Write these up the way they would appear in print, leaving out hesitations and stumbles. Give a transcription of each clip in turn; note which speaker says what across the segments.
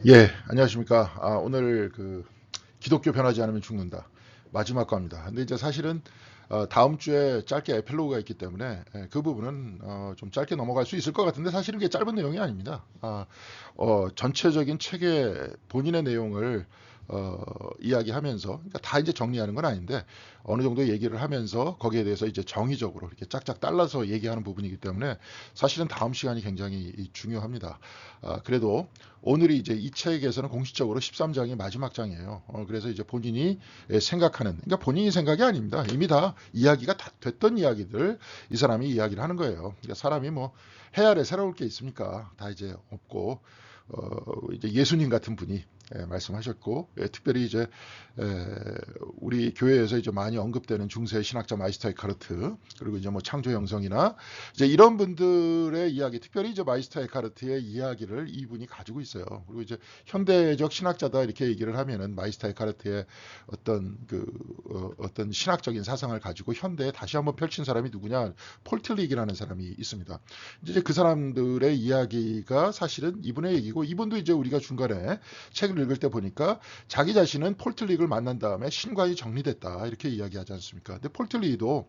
Speaker 1: 예, 안녕하십니까. 오늘 기독교 변하지 않으면 죽는다. 마지막 과입니다. 근데 이제 사실은 다음 주에 짧게 에필로그가 있기 때문에 그 부분은 좀 짧게 넘어갈 수 있을 것 같은데 사실은 그게 짧은 내용이 아닙니다. 전체적인 책의 본인의 내용을 이야기하면서, 그러니까 다 이제 정리하는 건 아닌데 어느 정도 얘기를 하면서 거기에 대해서 이제 정의적으로 이렇게 짝짝 잘라서 얘기하는 부분이기 때문에 사실은 다음 시간이 굉장히 중요합니다. 그래도 오늘이 이제 이 책에서는 공식적으로 13장이 마지막 장이에요. 그래서 이제 본인이 생각하는, 그러니까 본인이 생각이 아닙니다. 이미 다 이야기가 다 됐던 이야기들 이 사람이 이야기를 하는 거예요. 그러니까 사람이 뭐 해 아래 새로울 게 있습니까? 다 이제 없고, 이제 예수님 같은 분이 말씀하셨고, 특별히 이제 우리 교회에서 이제 많이 언급되는 중세 신학자 마이스터 에카르트, 그리고 이제 뭐 창조 영성이나 이제 이런 분들의 이야기, 특별히 이제 마이스터 에카르트의 이야기를 이분이 가지고 있어요. 그리고 이제 현대적 신학자다 이렇게 얘기를 하면은 마이스터 에카르트의 어떤 신학적인 사상을 가지고 현대에 다시 한번 펼친 사람이 누구냐? 폴 틸릭이라는 사람이 있습니다. 이제 그 사람들의 이야기가 사실은 이분의 얘기고, 이분도 이제 우리가 중간에 책을 읽을 때 보니까 자기 자신은 폴 틸릭을 만난 다음에 신관이 정리됐다 이렇게 이야기하지 않습니까? 근데 폴 틸릭도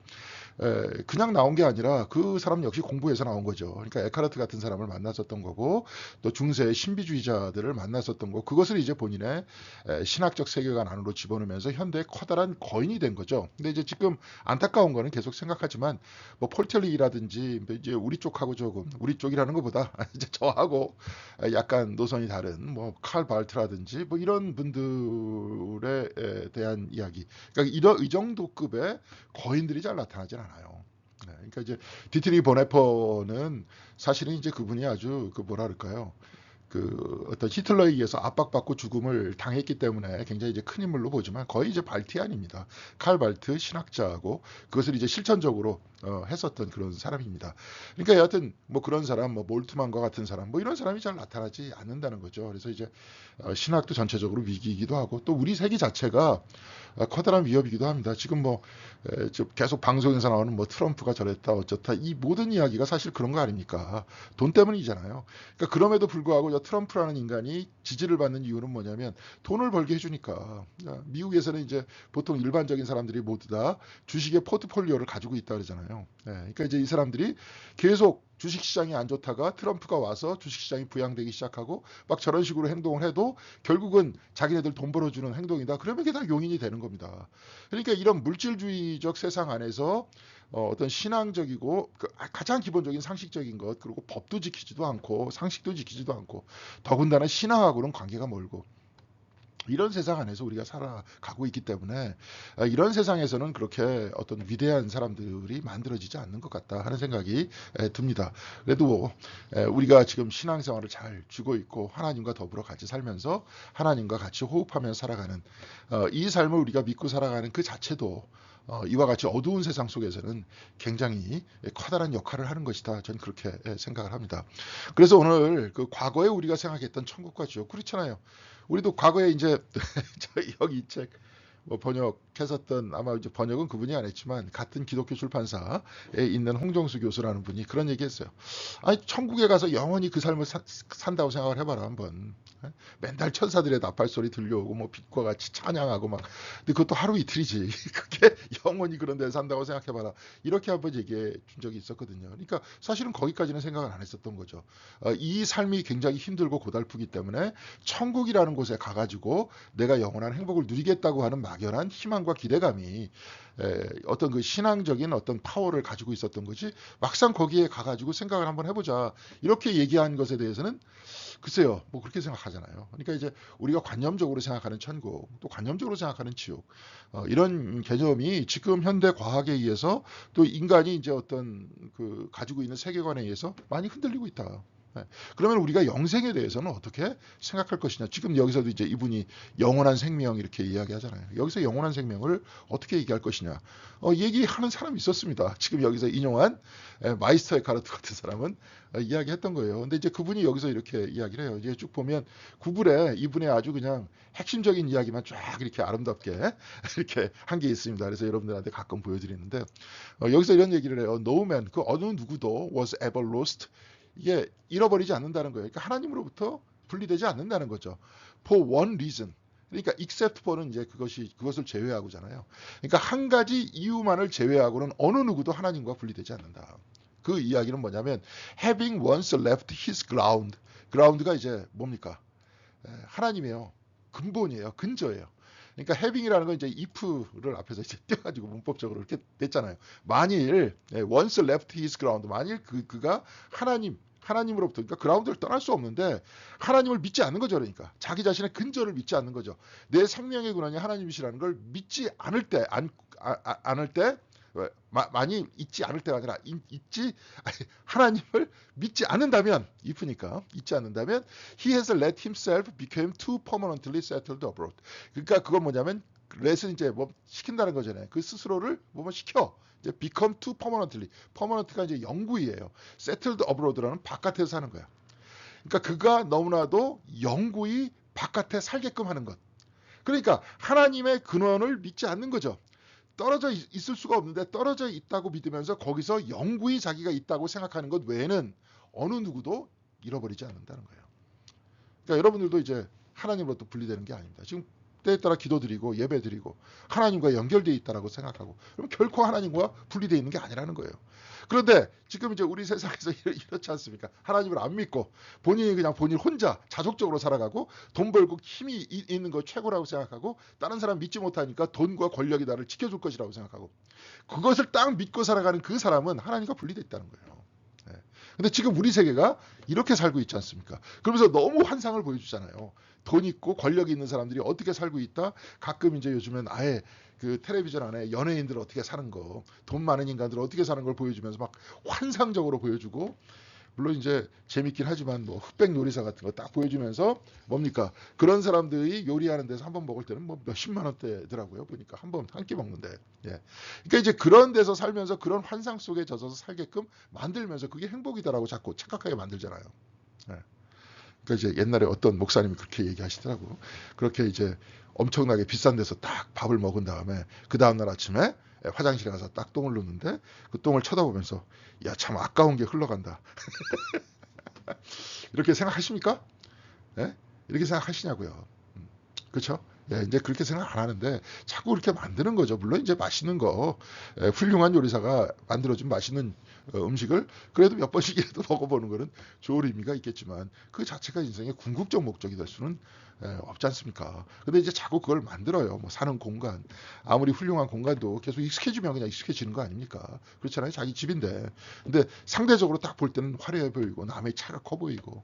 Speaker 1: 그냥 나온 게 아니라 그 사람 역시 공부해서 나온 거죠. 그러니까 에카르트 같은 사람을 만났었던 거고, 또 중세의 신비주의자들을 만났었던 거, 그것을 이제 본인의 신학적 세계관 안으로 집어넣으면서 현대의 커다란 거인이 된 거죠. 근데 이제 지금 안타까운 거는 계속 생각하지만 뭐 폴텔릭이라든지 이제 우리 쪽하고 조금, 우리 쪽이라는 것보다 이제 저하고 약간 노선이 다른 뭐 칼 발트라든지 뭐 이런 분들에 대한 이야기, 그러니까 이 정도 급의 거인들이 잘 나타나진 않아요. 네, 그러니까 이제 디트리 보네퍼는 사실은 이제 그분이 아주 그 뭐라 그럴까요? 어떤 히틀러에 의해서 압박받고 죽음을 당했기 때문에 굉장히 이제 큰 인물로 보지만 거의 이제 발티안입니다. 칼 발트 신학자하고 그것을 이제 실천적으로 했었던 그런 사람입니다. 그러니까 여하튼 뭐 그런 사람, 뭐 몰트만과 같은 사람, 뭐 이런 사람이 잘 나타나지 않는다는 거죠. 그래서 이제 신학도 전체적으로 위기이기도 하고, 또 우리 세계 자체가 커다란 위협이기도 합니다. 지금 뭐 계속 방송에서 나오는 뭐 트럼프가 저랬다 어쩌다 이 모든 이야기가 사실 그런 거 아닙니까? 돈 때문이잖아요. 그러니까 그럼에도 불구하고 저 트럼프라는 인간이 지지를 받는 이유는 뭐냐면 돈을 벌게 해주니까. 미국에서는 이제 보통 일반적인 사람들이 모두 다 주식의 포트폴리오를 가지고 있다 그러잖아요. 그러니까 이제 이 사람들이 계속 주식시장이 안 좋다가 트럼프가 와서 주식시장이 부양되기 시작하고 막 저런 식으로 행동을 해도 결국은 자기네들 돈 벌어주는 행동이다. 그러면 그게 다 용인이 되는 겁니다. 그러니까 이런 물질주의적 세상 안에서 어떤 신앙적이고 가장 기본적인 상식적인 것, 그리고 법도 지키지도 않고 상식도 지키지도 않고 더군다나 신앙하고는 관계가 멀고, 이런 세상 안에서 우리가 살아가고 있기 때문에 이런 세상에서는 그렇게 어떤 위대한 사람들이 만들어지지 않는 것 같다 하는 생각이 듭니다. 그래도 우리가 지금 신앙생활을 잘 쥐고 있고 하나님과 더불어 같이 살면서 하나님과 같이 호흡하면서 살아가는 이 삶을 우리가 믿고 살아가는 그 자체도 이와 같이 어두운 세상 속에서는 굉장히 커다란 역할을 하는 것이다. 저는 그렇게 생각을 합니다. 그래서 오늘 그 과거에 우리가 생각했던 천국과 지옥, 그렇잖아요. 우리도 과거에 이제 여기 이 책 뭐 번역했었던, 아마 이제 번역은 그분이 안 했지만 같은 기독교 출판사에 있는 홍정수 교수라는 분이 그런 얘기했어요. 아니 천국에 가서 영원히 그 삶을 산다고 생각을 해봐라 한번. 맨날 천사들의 나팔 소리 들려오고 뭐 빛과 같이 찬양하고 막, 근데 그것도 하루 이틀이지. 그게 영원히 그런 데 산다고 생각해봐라. 이렇게 한번 얘기해 준 적이 있었거든요. 그러니까 사실은 거기까지는 생각을 안 했었던 거죠. 이 삶이 굉장히 힘들고 고달프기 때문에 천국이라는 곳에 가가지고 내가 영원한 행복을 누리겠다고 하는 막연한 희망과 기대감이 어떤 그 신앙적인 어떤 파워를 가지고 있었던 거지, 막상 거기에 가가지고 생각을 한번 해보자 이렇게 얘기한 것에 대해서는 글쎄요, 뭐 그렇게 생각하잖아요. 그러니까 이제 우리가 관념적으로 생각하는 천국, 또 관념적으로 생각하는 지옥, 이런 개념이 지금 현대 과학에 의해서 또 인간이 이제 어떤 그 가지고 있는 세계관에 의해서 많이 흔들리고 있다. 네. 그러면 우리가 영생에 대해서는 어떻게 생각할 것이냐. 지금 여기서도 이제 이분이 영원한 생명 이렇게 이야기하잖아요. 여기서 영원한 생명을 어떻게 얘기할 것이냐. 얘기하는 사람이 있었습니다. 지금 여기서 인용한 마이스터 에카르트 같은 사람은 이야기했던 거예요. 근데 이제 그분이 여기서 이렇게 이야기를 해요. 이제 쭉 보면 구글에 이분의 아주 그냥 핵심적인 이야기만 쫙 이렇게 아름답게 이렇게 한 게 있습니다. 그래서 여러분들한테 가끔 보여드리는데 여기서 이런 얘기를 해요. No man, 그 어느 누구도 was ever lost. 이게 잃어버리지 않는다는 거예요. 그러니까 하나님으로부터 분리되지 않는다는 거죠. For one reason. 그러니까 except for는 이제 그것을 제외하고잖아요. 그러니까 한 가지 이유만을 제외하고는 어느 누구도 하나님과 분리되지 않는다. 그 이야기는 뭐냐면 having once left his ground. ground가 이제 뭡니까? 하나님이에요. 근본이에요. 근저예요. 그러니까 having이라는 건 이제 if를 앞에서 이제 띄워가지고 문법적으로 이렇게 됐잖아요. 만일 once left his ground, 만일 그가 하나님으로부터, 그러니까 그라운드를 떠날 수 없는데 하나님을 믿지 않는 거죠. 그러니까 자기 자신의 근저를 믿지 않는 거죠. 내 생명의 근원이 하나님이시라는 걸 믿지 않을 때, 않을 때, 많이 잊지 않을 때가 아니라 하나님을 믿지 않는다면, if니까 잊지 않는다면 he has let himself become too permanently settled abroad. 그러니까 그건 뭐냐면 let은 이제 뭐 시킨다는 거잖아요. 그 스스로를 뭐 시켜. 이제 become too permanently. permanent가 이제 영구이에요. settled abroad라는 바깥에서 사는 거야. 그러니까 그가 너무나도 영구히 바깥에 살게끔 하는 것. 그러니까 하나님의 근원을 믿지 않는 거죠. 떨어져 있을 수가 없는데 떨어져 있다고 믿으면서 거기서 영구히 자기가 있다고 생각하는 것 외에는 어느 누구도 잃어버리지 않는다는 거예요. 그러니까 여러분들도 이제 하나님으로부터 분리되는 게 아닙니다. 지금 때에 따라 기도드리고 예배드리고 하나님과 연결되어 있다고 생각하고, 그럼 결코 하나님과 분리되어 있는 게 아니라는 거예요. 그런데 지금 이제 우리 세상에서 이렇지 않습니까? 하나님을 안 믿고 본인이 그냥 본인 혼자 자족적으로 살아가고 돈 벌고 힘이 있는 거 최고라고 생각하고 다른 사람 믿지 못하니까 돈과 권력이 나를 지켜줄 것이라고 생각하고 그것을 딱 믿고 살아가는 그 사람은 하나님과 분리되어 있다는 거예요. 근데 지금 우리 세계가 이렇게 살고 있지 않습니까? 그러면서 너무 환상을 보여주잖아요. 돈 있고 권력이 있는 사람들이 어떻게 살고 있다. 가끔 이제 요즘엔 아예 그 텔레비전 안에 연예인들 어떻게 사는 거, 돈 많은 인간들 어떻게 사는 걸 보여주면서 막 환상적으로 보여주고, 물론 이제 재밌긴 하지만 뭐 흑백 요리사 같은 거 딱 보여주면서 뭡니까? 그런 사람들이 요리하는 데서 한 번 먹을 때는 뭐 몇십만 원대더라고요. 보니까 한 번 한 끼 먹는데. 예. 그러니까 이제 그런 데서 살면서 그런 환상 속에 젖어서 살게끔 만들면서 그게 행복이다라고 자꾸 착각하게 만들잖아요. 예. 그러니까 이제 옛날에 어떤 목사님이 그렇게 얘기하시더라고. 그렇게 이제 엄청나게 비싼 데서 딱 밥을 먹은 다음에 그 다음날 아침에 화장실에 가서 딱 똥을 누는데 그 똥을 쳐다보면서 야, 참 아까운 게 흘러간다. 이렇게 생각하십니까? 예? 이렇게 생각하시냐고요. 그렇죠? 예, 이제 그렇게 생각 안 하는데 자꾸 그렇게 만드는 거죠. 물론 이제 맛있는 거, 훌륭한 요리사가 만들어준 맛있는 음식을 그래도 몇 번씩이라도 먹어보는 거는 좋은 의미가 있겠지만 그 자체가 인생의 궁극적 목적이 될 수는 없지 않습니까? 근데 이제 자꾸 그걸 만들어요. 뭐 사는 공간, 아무리 훌륭한 공간도 계속 익숙해지면 그냥 익숙해지는 거 아닙니까? 그렇잖아요. 자기 집인데. 근데 상대적으로 딱 볼 때는 화려해 보이고 남의 차가 커 보이고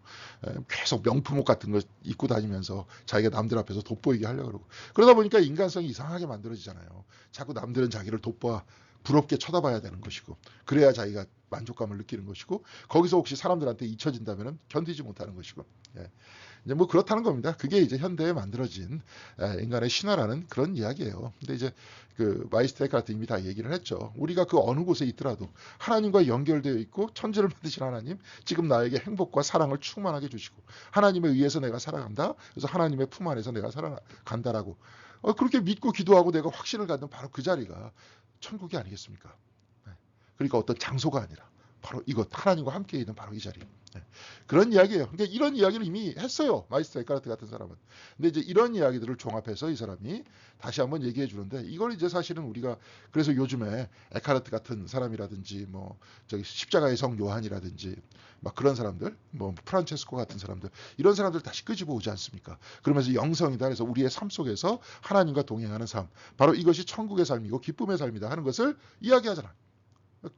Speaker 1: 계속 명품 옷 같은 거 입고 다니면서 자기가 남들 앞에서 돋보이게 하려고 그러고, 그러다 보니까 인간성이 이상하게 만들어지잖아요. 자꾸 남들은 자기를 돋보아 부럽게 쳐다봐야 되는 것이고, 그래야 자기가 만족감을 느끼는 것이고, 거기서 혹시 사람들한테 잊혀진다면 견디지 못하는 것이고, 예. 이제 뭐 그렇다는 겁니다. 그게 이제 현대에 만들어진 인간의 신화라는 그런 이야기예요. 근데 이제 그 마이스터 에카르트 이미 다 얘기를 했죠. 우리가 그 어느 곳에 있더라도 하나님과 연결되어 있고 천지를 만드신 하나님, 지금 나에게 행복과 사랑을 충만하게 주시고 하나님에 의해서 내가 살아간다. 그래서 하나님의 품 안에서 내가 살아간다라고 그렇게 믿고 기도하고 내가 확신을 갖는 바로 그 자리가 천국이 아니겠습니까? 그러니까 어떤 장소가 아니라 바로 이것, 하나님과 함께 있는 바로 이 자리. 그런 이야기예요. 그러니까 이런 이야기를 이미 했어요. 마이스터 에카르트 같은 사람은. 근데 이제 이런 이야기들을 종합해서 이 사람이 다시 한번 얘기해 주는데, 이걸 이제 사실은 우리가 그래서 요즘에 에카르트 같은 사람이라든지 뭐 저기 십자가의 성 요한이라든지 막 그런 사람들, 뭐 프란체스코 같은 사람들, 이런 사람들 다시 끄집어 오지 않습니까? 그러면서 영성이다. 그래서 우리의 삶 속에서 하나님과 동행하는 삶, 바로 이것이 천국의 삶이고 기쁨의 삶이다 하는 것을 이야기하잖아요.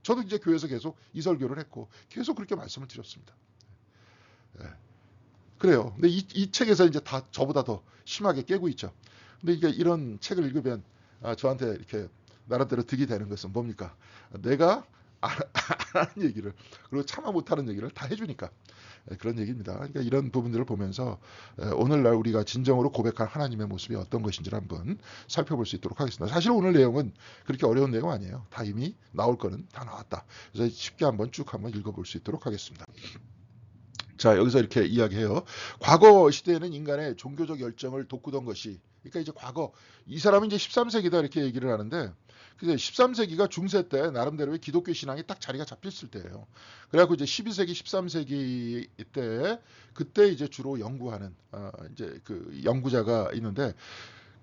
Speaker 1: 저도 이제 교회에서 계속 이 설교를 했고 계속 그렇게 말씀을 드렸습니다. 예. 그래요. 근데 이 책에서 이제 다 저보다 더 심하게 깨고 있죠. 근데 이게 이런 책을 읽으면 저한테 이렇게 나름대로 득이 되는 것은 뭡니까? 내가 안 하는 얘기를, 그리고 참아 못하는 얘기를 다 해주니까 그런 얘기입니다. 그러니까 이런 부분들을 보면서 오늘날 우리가 진정으로 고백할 하나님의 모습이 어떤 것인지를 한번 살펴볼 수 있도록 하겠습니다. 사실 오늘 내용은 그렇게 어려운 내용 아니에요. 다 이미 나올 거는 다 나왔다. 그래서 쉽게 한번 쭉 한번 읽어볼 수 있도록 하겠습니다. 자, 여기서 이렇게 이야기해요. 과거 시대에는 인간의 종교적 열정을 돋구던 것이, 그러니까 이제 과거, 이 사람은 이제 13세기다 이렇게 얘기를 하는데, 그래서 13세기가 중세 때 나름대로의 기독교 신앙이 딱 자리가 잡혔을 때예요. 그래갖고 이제 12세기, 13세기 때 그때 이제 주로 연구하는 이제 그 연구자가 있는데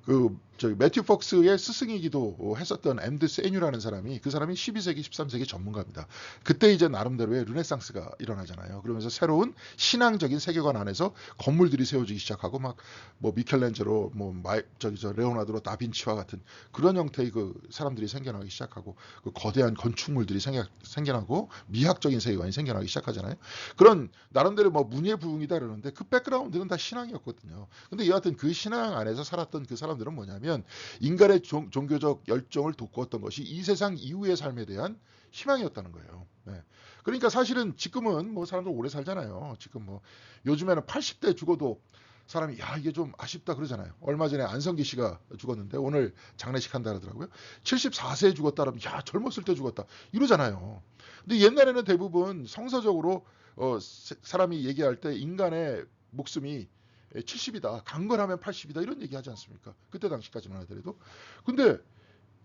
Speaker 1: 그 저기 매튜 폭스의 스승이기도 했었던 엠드 세뉴라는 사람이 그 사람이 12세기, 13세기 전문가입니다. 그때 이제 나름대로의 르네상스가 일어나잖아요. 그러면서 새로운 신앙적인 세계관 안에서 건물들이 세워지기 시작하고 막 뭐 미켈란젤로 뭐 저기 저 레오나르도 다빈치와 같은 그런 형태의 그 사람들이 생겨나기 시작하고 그 거대한 건축물들이 생겨나고 미학적인 세계관이 생겨나기 시작하잖아요. 그런 나름대로 뭐 문예 부흥이다 그러는데 그 백그라운드는 다 신앙이었거든요. 근데 여하튼 그 신앙 안에서 살았던 그 사람들은 뭐냐면 인간의 종교적 열정을 돋구었던 것이 이 세상 이후의 삶에 대한 희망이었다는 거예요. 네. 그러니까 사실은 지금은 뭐 사람들 오래 살잖아요. 지금 뭐 요즘에는 80대 죽어도 사람이 야 이게 좀 아쉽다 그러잖아요. 얼마 전에 안성기 씨가 죽었는데 오늘 장례식 한다 그러더라고요. 74세에 죽었다 그러면 야 젊었을 때 죽었다 이러잖아요. 근데 옛날에는 대부분 성서적으로 사람이 얘기할 때 인간의 목숨이 70이다. 강건하면 80이다. 이런 얘기 하지 않습니까? 그때 당시까지만 하더라도. 근데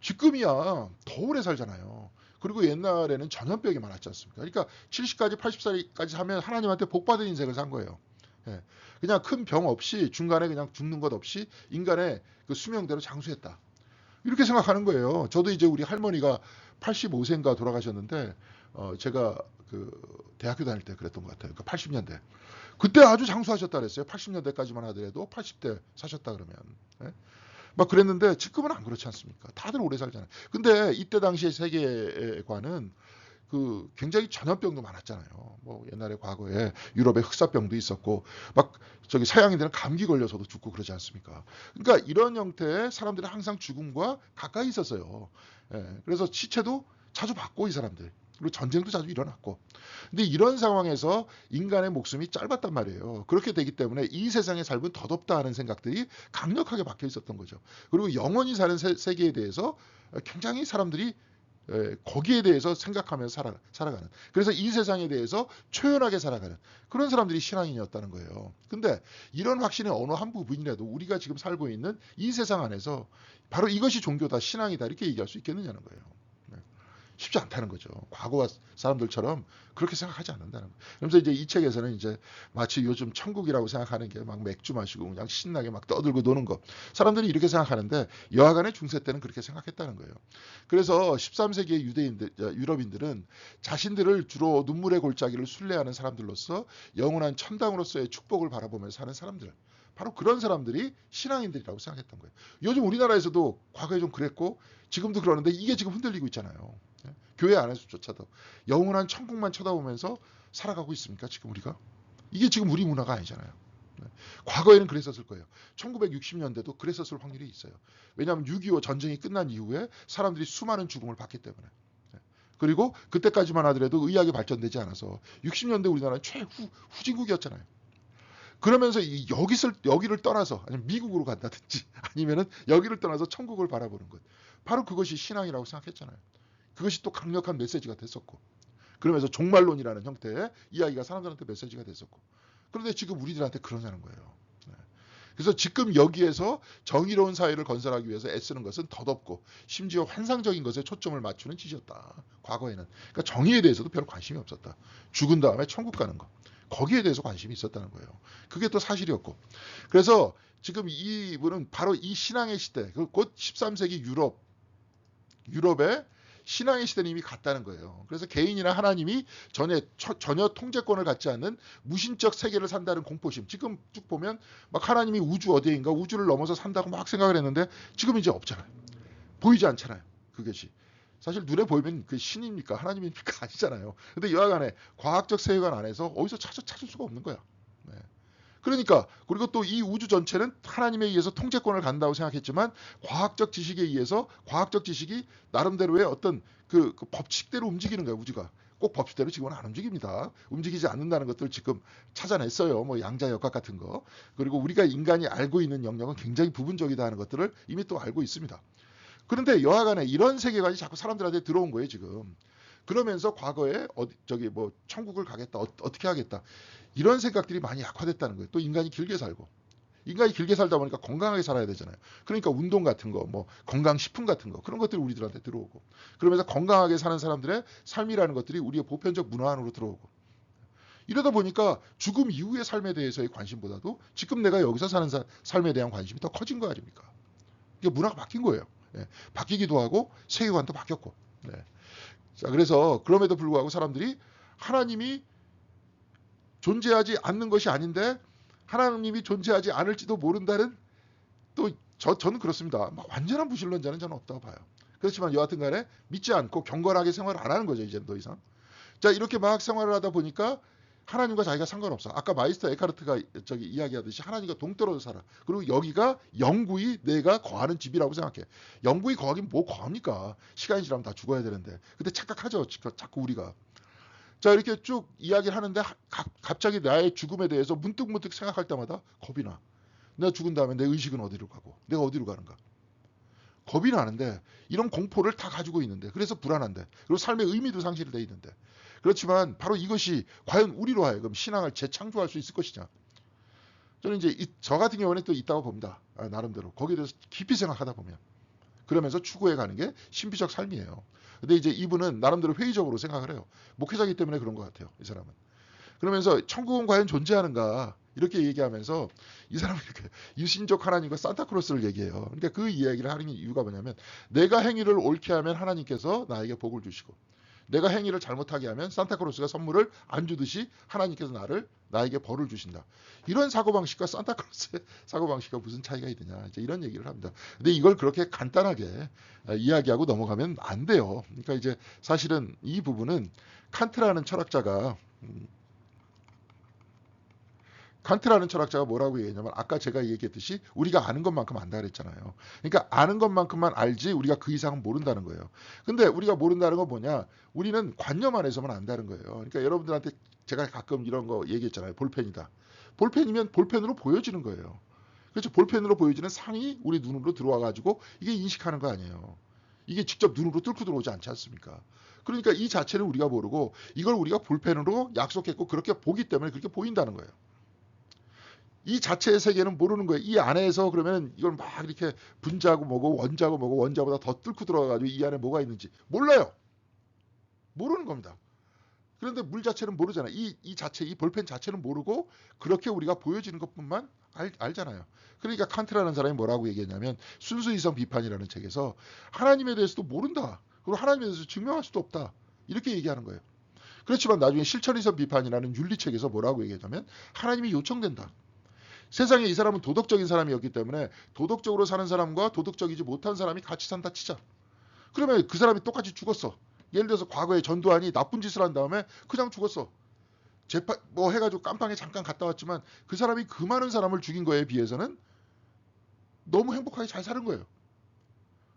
Speaker 1: 지금이야 더 오래 살잖아요. 그리고 옛날에는 전염병이 많았지 않습니까? 그러니까 70까지 80살까지 하면 하나님한테 복받은 인생을 산 거예요. 예. 그냥 큰 병 없이 중간에 그냥 죽는 것 없이 인간의 그 수명대로 장수했다. 이렇게 생각하는 거예요. 저도 이제 우리 할머니가 85세인가 돌아가셨는데 제가 그 대학교 다닐 때 그랬던 것 같아요. 그러니까 80년대. 그때 아주 장수하셨다 그랬어요. 80년대까지만 하더라도 80대 사셨다 그러면. 예? 막 그랬는데 지금은 안 그렇지 않습니까? 다들 오래 살잖아요. 근데 이때 당시의 세계관은 그 굉장히 전염병도 많았잖아요. 뭐 옛날에 과거에 유럽에 흑사병도 있었고 막 저기 서양인들은 감기 걸려서도 죽고 그러지 않습니까? 그러니까 이런 형태의 사람들이 항상 죽음과 가까이 있었어요. 예, 그래서 시체도 자주 받고 이 사람들. 그리고 전쟁도 자주 일어났고. 근데 이런 상황에서 인간의 목숨이 짧았단 말이에요. 그렇게 되기 때문에 이 세상의 삶은 덧없다 하는 생각들이 강력하게 박혀 있었던 거죠. 그리고 영원히 사는 세계에 대해서 굉장히 사람들이 거기에 대해서 생각하면서 살아가는. 그래서 이 세상에 대해서 초연하게 살아가는 그런 사람들이 신앙인이었다는 거예요. 근데 이런 확신의 어느 한 부분이라도 우리가 지금 살고 있는 이 세상 안에서 바로 이것이 종교다, 신앙이다 이렇게 얘기할 수 있겠느냐는 거예요. 네. 쉽지 않다는 거죠. 과거 사람들처럼 그렇게 생각하지 않는다는 거예요. 그래서 이제 이 책에서는 이제 마치 요즘 천국이라고 생각하는 게 막 맥주 마시고 그냥 신나게 막 떠들고 노는 거. 사람들이 이렇게 생각하는데 여하간의 중세 때는 그렇게 생각했다는 거예요. 그래서 13세기의 유럽인들은 자신들을 주로 눈물의 골짜기를 순례하는 사람들로서 영원한 천당으로서의 축복을 바라보면서 사는 사람들. 바로 그런 사람들이 신앙인들이라고 생각했던 거예요. 요즘 우리나라에서도 과거에 좀 그랬고 지금도 그러는데 이게 지금 흔들리고 있잖아요. 교회 안에서조차도 영원한 천국만 쳐다보면서 살아가고 있습니까? 지금 우리가? 이게 지금 우리 문화가 아니잖아요. 과거에는 그랬었을 거예요. 1960년대도 그랬었을 확률이 있어요. 왜냐하면 6.25 전쟁이 끝난 이후에 사람들이 수많은 죽음을 봤기 때문에. 그리고 그때까지만 하더라도 의학이 발전되지 않아서 60년대 우리나라는 최후진국이었잖아요. 그러면서 여기를 떠나서 아니면 미국으로 간다든지 아니면은 여기를 떠나서 천국을 바라보는 것. 바로 그것이 신앙이라고 생각했잖아요. 그것이 또 강력한 메시지가 됐었고. 그러면서 종말론이라는 형태의 이야기가 사람들한테 메시지가 됐었고. 그런데 지금 우리들한테 그러냐는 거예요. 그래서 지금 여기에서 정의로운 사회를 건설하기 위해서 애쓰는 것은 덧없고 심지어 환상적인 것에 초점을 맞추는 짓이었다. 과거에는. 그러니까 정의에 대해서도 별로 관심이 없었다. 죽은 다음에 천국 가는 거. 거기에 대해서 관심이 있었다는 거예요. 그게 또 사실이었고. 그래서 지금 이분은 바로 이 신앙의 시대, 곧 13세기 유럽의 신앙의 시대는 이미 갔다는 거예요. 그래서 개인이나 하나님이 전혀 통제권을 갖지 않는 무신적 세계를 산다는 공포심. 지금 쭉 보면 막 하나님이 우주 어디인가 우주를 넘어서 산다고 막 생각을 했는데 지금 이제 없잖아요. 보이지 않잖아요. 그것이. 사실 눈에 보이면 그 신입니까? 하나님입니까? 아니잖아요. 근데 여하간에 과학적 세계관 안에서 어디서 찾을 수가 없는 거야. 네. 그러니까 그리고 또 이 우주 전체는 하나님에 의해서 통제권을 갖는다고 생각했지만 과학적 지식에 의해서 과학적 지식이 나름대로의 어떤 그 법칙대로 움직이는 거예요. 우주가. 꼭 법칙대로 지금은 안 움직입니다. 움직이지 않는다는 것들 지금 찾아냈어요. 뭐 양자역학 같은 거. 그리고 우리가 인간이 알고 있는 영역은 굉장히 부분적이다 하는 것들을 이미 또 알고 있습니다. 그런데 여하간에 이런 세계관이 자꾸 사람들한테 들어온 거예요, 지금. 그러면서 과거에 저기 뭐 천국을 가겠다, 어떻게 하겠다. 이런 생각들이 많이 약화됐다는 거예요. 또 인간이 길게 살고. 인간이 길게 살다 보니까 건강하게 살아야 되잖아요. 그러니까 운동 같은 거, 뭐 건강식품 같은 거, 그런 것들이 우리들한테 들어오고, 그러면서 건강하게 사는 사람들의 삶이라는 것들이 우리의 보편적 문화 안으로 들어오고, 이러다 보니까 죽음 이후의 삶에 대해서의 관심보다도 지금 내가 여기서 사는 삶에 대한 관심이 더 커진 거 아닙니까? 이게 문화가 바뀐 거예요. 예, 바뀌기도 하고 세계관도 바뀌었고. 네. 자, 그래서 그럼에도 불구하고 사람들이 하나님이 존재하지 않는 것이 아닌데 하나님이 존재하지 않을지도 모른다는, 또 저는 그렇습니다. 완전한 무신론자는 저는 없다고 봐요. 그렇지만 여하튼 간에 믿지 않고 경건하게 생활을 안 하는 거죠. 이제 더 이상. 자, 이렇게 막 생활을 하다 보니까 하나님과 자기가 상관없어. 아까 마이스터 에카르트가 이야기하듯이 하나님과 동떨어져 살아. 그리고 여기가 영구히 내가 거하는 집이라고 생각해. 영구히 거하긴 뭐 거합니까? 시간이 지나면 다 죽어야 되는데. 근데 착각하죠. 자꾸 우리가. 자, 이렇게 쭉 이야기를 하는데 갑자기 나의 죽음에 대해서 문득문득 생각할 때마다 겁이 나. 내가 죽은 다음에 내 의식은 어디로 가고 내가 어디로 가는가. 겁이 나는데 이런 공포를 다 가지고 있는데, 그래서 불안한데, 그리고 삶의 의미도 상실돼 있는데, 그렇지만 바로 이것이 과연 우리로 하여금 신앙을 재창조할 수 있을 것이냐. 저는 이제 저 같은 경우는 또 있다고 봅니다. 나름대로 거기에 대해서 깊이 생각하다 보면 그러면서 추구해 가는 게 신비적 삶이에요. 근데 이제 이분은 나름대로 회의적으로 생각을 해요. 목회자이기 때문에 그런 것 같아요, 이 사람은. 그러면서 천국은 과연 존재하는가 이렇게 얘기하면서 이 사람은 이렇게 유신적 하나님과 산타크로스를 얘기해요. 그러니까 그 이야기를 하는 이유가 뭐냐면, 내가 행위를 옳게 하면 하나님께서 나에게 복을 주시고, 내가 행위를 잘못하게 하면 산타크로스가 선물을 안 주듯이 하나님께서 나에게 벌을 주신다. 이런 사고방식과 산타크로스의 사고방식과 무슨 차이가 있느냐, 이제 이런 얘기를 합니다. 근데 이걸 그렇게 간단하게 이야기하고 넘어가면 안 돼요. 그러니까 이제 사실은 이 부분은 칸트라는 철학자가 뭐라고 얘기했냐면, 아까 제가 얘기했듯이 우리가 아는 것만큼 안다 그랬잖아요. 그러니까 아는 것만큼만 알지 우리가 그 이상은 모른다는 거예요. 근데 우리가 모른다는 건 뭐냐? 우리는 관념 안에서만 안다는 거예요. 그러니까 여러분들한테 제가 가끔 이런 거 얘기했잖아요. 볼펜이다. 볼펜이면 볼펜으로 보여지는 거예요. 그렇죠. 볼펜으로 보여지는 상이 우리 눈으로 들어와 가지고 이게 인식하는 거 아니에요. 이게 직접 눈으로 뚫고 들어오지 않지 않습니까? 그러니까 이 자체를 우리가 모르고 이걸 우리가 볼펜으로 약속했고 그렇게 보기 때문에 그렇게 보인다는 거예요. 이 자체의 세계는 모르는 거예요. 이 안에서 그러면 이걸 막 이렇게 분자고 뭐고 원자고 뭐고 원자보다 더 뚫고 들어가가지고 이 안에 뭐가 있는지 몰라요. 모르는 겁니다. 그런데 물 자체는 모르잖아요. 이 자체, 이 볼펜 자체는 모르고 그렇게 우리가 보여지는 것뿐만 알잖아요. 그러니까 칸트라는 사람이 뭐라고 얘기했냐면, 순수이성 비판이라는 책에서 하나님에 대해서도 모른다. 그리고 하나님에 대해서 증명할 수도 없다. 이렇게 얘기하는 거예요. 그렇지만 나중에 실천이성 비판이라는 윤리책에서 뭐라고 얘기하냐면, 하나님이 요청된다. 세상에 이 사람은 도덕적인 사람이었기 때문에 도덕적으로 사는 사람과 도덕적이지 못한 사람이 같이 산다 치자. 그러면 그 사람이 똑같이 죽었어. 예를 들어서 과거에 전두환이 나쁜 짓을 한 다음에 그냥 죽었어. 재판 뭐 해가지고 깜빵에 잠깐 갔다 왔지만 그 사람이 그 많은 사람을 죽인 거에 비해서는 너무 행복하게 잘 사는 거예요.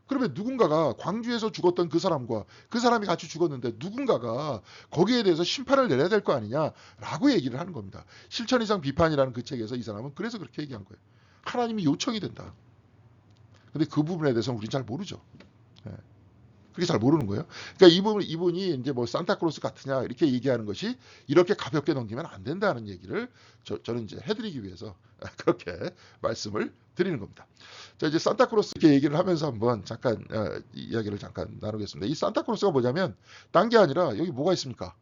Speaker 1: 그러면 누군가가 광주에서 죽었던 그 사람과 그 사람이 같이 죽었는데 누군가가 거기에 대해서 심판을 내려야 될 거 아니냐라고 얘기를 하는 겁니다. 실천 이상 비판이라는 그 책에서 이 사람은 그래서 그렇게 얘기한 거예요. 하나님이 요청이 된다. 근데 그 부분에 대해서는 우리는 잘 모르죠. 예. 그렇게 잘 모르는 거예요. 그러니까 이분이 이제 뭐 산타크로스 같으냐 이렇게 얘기하는 것이 이렇게 가볍게 넘기면 안 된다는 얘기를 저는 이제 해드리기 위해서 그렇게 말씀을 드리는 겁니다. 자, 이제 산타크로스 이렇게 얘기를 하면서 한번 잠깐 이야기를 잠깐 나누겠습니다. 이 산타크로스가 뭐냐면 딴 게 아니라 여기 뭐가 있습니까?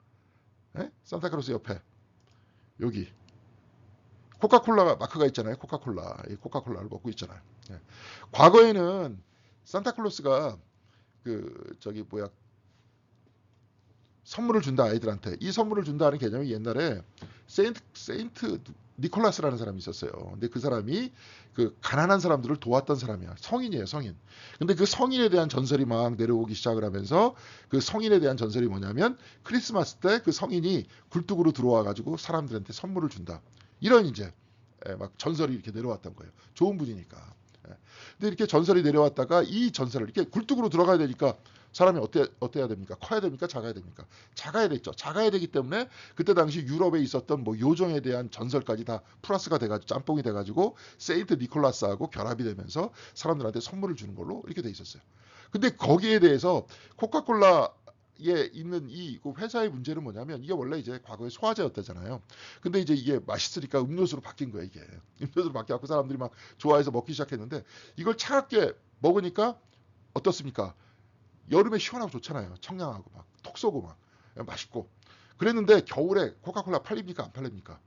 Speaker 1: 예? 산타크로스 옆에 여기 코카콜라 마크가 있잖아요. 코카콜라. 이 코카콜라를 먹고 있잖아요. 예. 과거에는 산타클로스가 선물을 준다 아이들한테. 이 선물을 준다는 개념이 옛날에 세인트 니콜라스라는 사람이 있었어요. 근데 그 사람이 그 가난한 사람들을 도왔던 사람이야. 성인이에요, 성인. 근데 그 성인에 대한 전설이 막 내려오기 시작을 하면서, 그 성인에 대한 전설이 뭐냐면 크리스마스 때 그 성인이 굴뚝으로 들어와 가지고 사람들한테 선물을 준다. 이런 이제 막 전설이 이렇게 내려왔던 거예요. 좋은 분이니까. 근데 이렇게 전설이 내려왔다가 이 전설을 이렇게 굴뚝으로 들어가야 되니까 사람이 어때야 됩니까? 커야 됩니까? 작아야 됩니까? 작아야 되죠. 작아야 되기 때문에 그때 당시 유럽에 있었던 뭐 요정에 대한 전설까지 다 플러스가 돼가지고 짬뽕이 돼가지고 세인트 니콜라스하고 결합이 되면서 사람들한테 선물을 주는 걸로 이렇게 돼 있었어요. 근데 거기에 대해서 코카콜라 있는 이 회사의 문제는 뭐냐면 이게 원래 이제 과거에 소화제였다잖아요. 근데 이제 이게 맛있으니까 음료수로 바뀐 거예요, 이게. 음료수로 바뀌어갖고 사람들이 막 좋아해서 먹기 시작했는데 이걸 차갑게 먹으니까 어떻습니까? 여름에 시원하고 좋잖아요. 청량하고 막 톡 쏘고 막 맛있고. 그랬는데 겨울에 코카콜라 팔립니까? 안 팔립니까?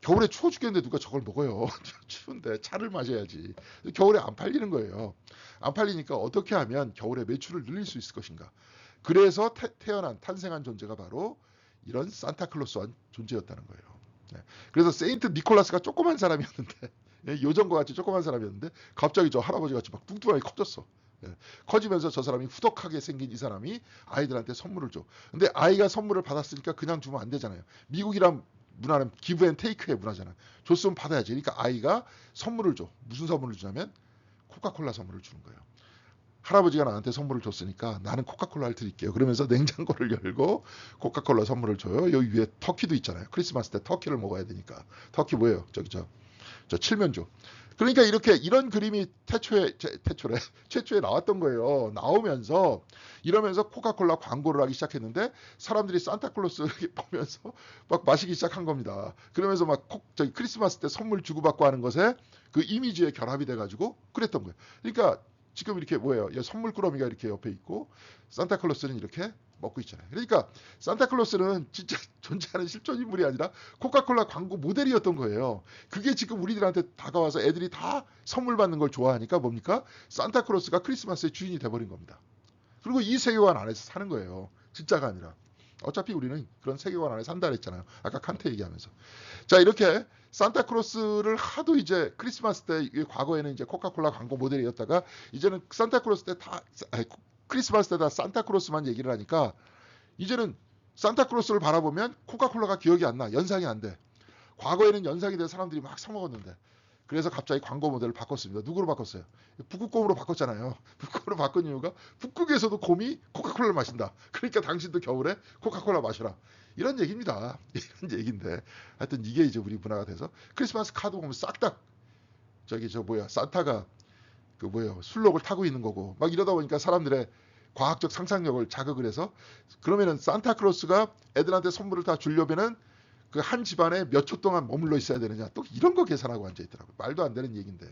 Speaker 1: 겨울에 추워 죽겠는데 누가 저걸 먹어요. 추운데 차를 마셔야지. 겨울에 안 팔리는 거예요. 안 팔리니까 어떻게 하면 겨울에 매출을 늘릴 수 있을 것인가. 그래서 탄생한 존재가 바로 이런 산타클로스한 존재였다는 거예요. 네. 그래서 세인트 니콜라스가 조그만 사람이었는데 요정과 같이 조그만 사람이었는데 갑자기 저 할아버지 같이 막 뚱뚱하게 커졌어. 예. 커지면서 저 사람이 후덕하게 생긴 이 사람이 아이들한테 선물을 줘. 근데 아이가 선물을 받았으니까 그냥 주면 안 되잖아요. 미국이란 문화는 기브 앤 테이크의 문화잖아요. 줬으면 받아야지. 그러니까 아이가 선물을 줘. 무슨 선물을 주냐면 코카콜라 선물을 주는 거예요. 할아버지가 나한테 선물을 줬으니까 나는 코카콜라를 드릴게요. 그러면서 냉장고를 열고 코카콜라 선물을 줘요. 여기 위에 터키도 있잖아요. 크리스마스 때 터키를 먹어야 되니까. 터키 뭐예요? 저 칠면조. 그러니까 이렇게 이런 그림이 최초에 나왔던 거예요. 나오면서 이러면서 코카콜라 광고를 하기 시작했는데 사람들이 산타클로스 보면서 막 마시기 시작한 겁니다. 그러면서 막 저기 크리스마스 때 선물 주고받고 하는 것에 그 이미지에 결합이 돼가지고 그랬던 거예요. 그러니까 지금 이렇게 뭐예요? 선물 꾸러미가 이렇게 옆에 있고 산타클로스는 이렇게 먹고 있잖아요. 그러니까 산타클로스는 진짜 존재하는 실존 인물이 아니라 코카콜라 광고 모델이었던 거예요. 그게 지금 우리들한테 다가와서 애들이 다 선물 받는 걸 좋아하니까 뭡니까? 산타클로스가 크리스마스의 주인이 돼버린 겁니다. 그리고 이 세계관 안에서 사는 거예요. 진짜가 아니라. 어차피 우리는 그런 세계관 안에 산다 그랬잖아요. 아까 칸테 얘기하면서. 자, 이렇게 산타크로스를 하도 이제 크리스마스 때 과거에는 이제 코카콜라 광고 모델이었다가 이제는 산타크로스 때 다 크리스마스 때다 산타크로스만 얘기를 하니까 이제는 산타크로스를 바라보면 코카콜라가 기억이 안 나. 연상이 안 돼. 과거에는 연상이 돼 사람들이 막 사 먹었는데. 그래서 갑자기 광고 모델을 바꿨습니다. 누구로 바꿨어요? 북극곰으로 바꿨잖아요. 북극곰으로 바꾼 이유가 북극에서도 곰이 코카콜라를 마신다. 그러니까 당신도 겨울에 코카콜라 마셔라. 이런 얘기입니다. 이런 얘기인데 하여튼 이게 이제 우리 문화가 돼서 크리스마스 카드 보면 싹 다 산타가 술록을 타고 있는 거고 막 이러다 보니까 사람들의 과학적 상상력을 자극을 해서 그러면은 산타클로스가 애들한테 선물을 다 주려면은 그 한 집안에 몇 초 동안 머물러 있어야 되느냐 또 이런 거 계산하고 앉아 있더라고요. 말도 안 되는 얘기인데